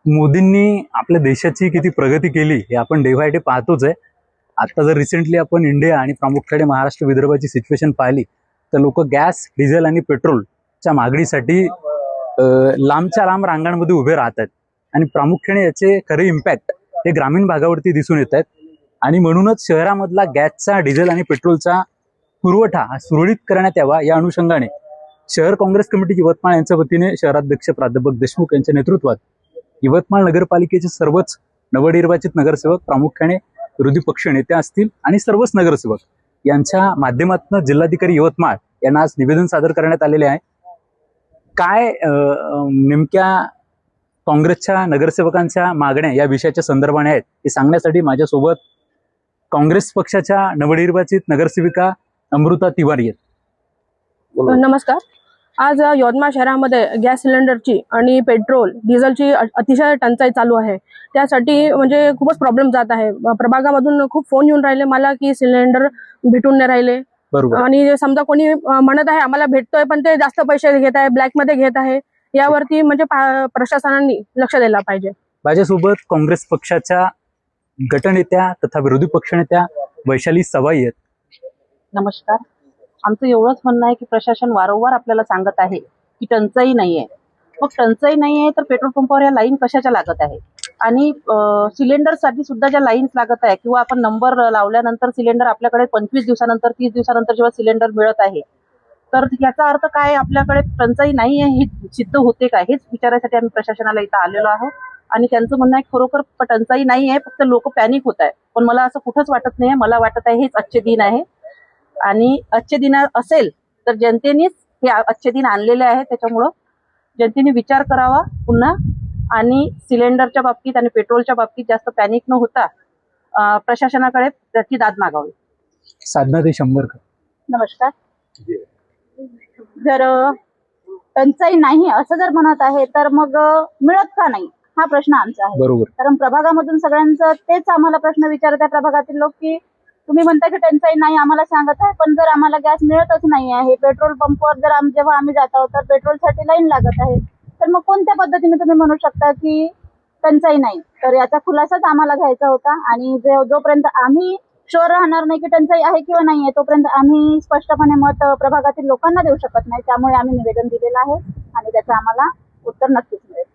मोदींनी आपल्या देशाची किती प्रगती केली हे आपण डे बाय डे पाहतोच आहे. आता जर रिसेंटली आपण इंडिया आणि प्रामुख्याने महाराष्ट्र विदर्भाची सिच्युएशन पाहिली तर लोक गॅस, डिझेल आणि पेट्रोलच्या मागणीसाठी लांबच्या लांब रांगांमध्ये उभे राहतात आणि प्रामुख्याने याचे खरे इम्पॅक्ट हे ग्रामीण भागावरती दिसून येत आहेत. आणि म्हणूनच शहरामधला गॅसचा, डिझेल आणि पेट्रोलचा पुरवठा सुरळीत करण्यात यावा या अनुषंगाने शहर काँग्रेस कमिटी यवतमाळ यांच्या वतीने शहराध्यक्ष प्राध्यापक देशमुख यांच्या नेतृत्वात यवतमाळ नगरपालिकेचे सर्वच नवनिर्वाचित नगरसेवक, प्रामुख्याने विरोधी पक्ष नेते असतील आणि सर्वच नगरसेवक यांच्या माध्यमातून जिल्हाधिकारी यवतमाळ यांना आज निवेदन सादर करण्यात आलेले आहे. काय नेमक्या काँग्रेसच्या नगरसेवकांच्या मागण्या या विषयाच्या संदर्भाने आहेत हे सांगण्यासाठी माझ्यासोबत काँग्रेस पक्षाच्या नवनिर्वाचित नगरसेविका अमृता तिवारी आहेत. नमस्कार. आज यवतमाळ शहरामध्ये गॅस सिलेंडरची आणि पेट्रोल, डिझेलची अतिशय टंचाई चालू आहे. त्यासाठी म्हणजे खूपच प्रॉब्लेम जात आहे. प्रभागामधून खूप फोन येऊन राहिले मला की सिलेंडर भेटून नाही राहिले. आणि समजा कोणी म्हणत आहे आम्हाला भेटतोय पण ते जास्त पैसे घेत आहे, ब्लॅक मध्ये घेत आहे. यावरती म्हणजे प्रशासनाने लक्ष द्यायला पाहिजे. माझ्यासोबत काँग्रेस पक्षाच्या गटनेत्या तथा विरोधी पक्षनेत्या वैशाली सवाई आहेत. नमस्कार. आमचं एवढंच म्हणणं आहे की प्रशासन वारंवार आपल्याला सांगत आहे की टंचाई नाही आहे. मग टंचाई नाही आहे तर पेट्रोल पंपावर या लाईन कशाच्या लागत आहे? आणि सिलेंडरसाठी सुद्धा ज्या लाईन्स लागत आहे किंवा आपण नंबर लावल्यानंतर सिलेंडर आपल्याकडे 25 दिवसानंतर 30 दिवसानंतर जेव्हा सिलेंडर मिळत आहे तर याचा अर्थ काय? आपल्याकडे टंचाई नाही आहे हे सिद्ध होते का? हेच विचारायसाठी आम्ही प्रशासनाला इथं आलेलो आहोत. आणि त्यांचं म्हणणं आहे खरोखर टंचाई नाही आहे, फक्त लोक पॅनिक होत आहे. पण मला असं कुठंच वाटत नाही. मला वाटत आहे हेच आजचे दिन आहे आणि आजचे दिन असेल तर जनतेनेच हे आजचे दिन आणलेले आहे. त्याच्यामुळं जनतेने विचार करावा पुन्हा आणि सिलेंडरच्या बाबतीत आणि पेट्रोलच्या बाबतीत जास्त पॅनिक न होता प्रशासनाकडे त्याची दाद मागावी. साधना ते 100. नमस्कार. जर टंचाई नाही असं जर म्हणत आहे तर मग मिळत का नाही हा प्रश्न आमचा आहे. बरोबर. कारण प्रभागामधून सगळ्यांचं तेच आम्हाला प्रश्न विचारत आहे प्रभागातील लोक की तुम्ही म्हणता की टंचाई नाही आम्हाला सांगत आहे पण जर आम्हाला गॅस मिळतच नाही आहे, पेट्रोल पंपवर जर जेव्हा आम्ही जात आहोत तर पेट्रोलसाठी लाईन लागत आहे, तर मग कोणत्या पद्धतीने तुम्ही म्हणू शकता की टंचाई नाही? तर याचा खुलासाच आम्हाला घ्यायचा होता. आणि जोपर्यंत आम्ही शुअर राहणार नाही की टंचाई आहे किंवा नाही आहे तोपर्यंत आम्ही स्पष्टपणे मत प्रभागातील लोकांना देऊ शकत नाही. त्यामुळे आम्ही निवेदन दिलेलं आहे आणि त्याचं आम्हाला उत्तर नक्कीच मिळेल.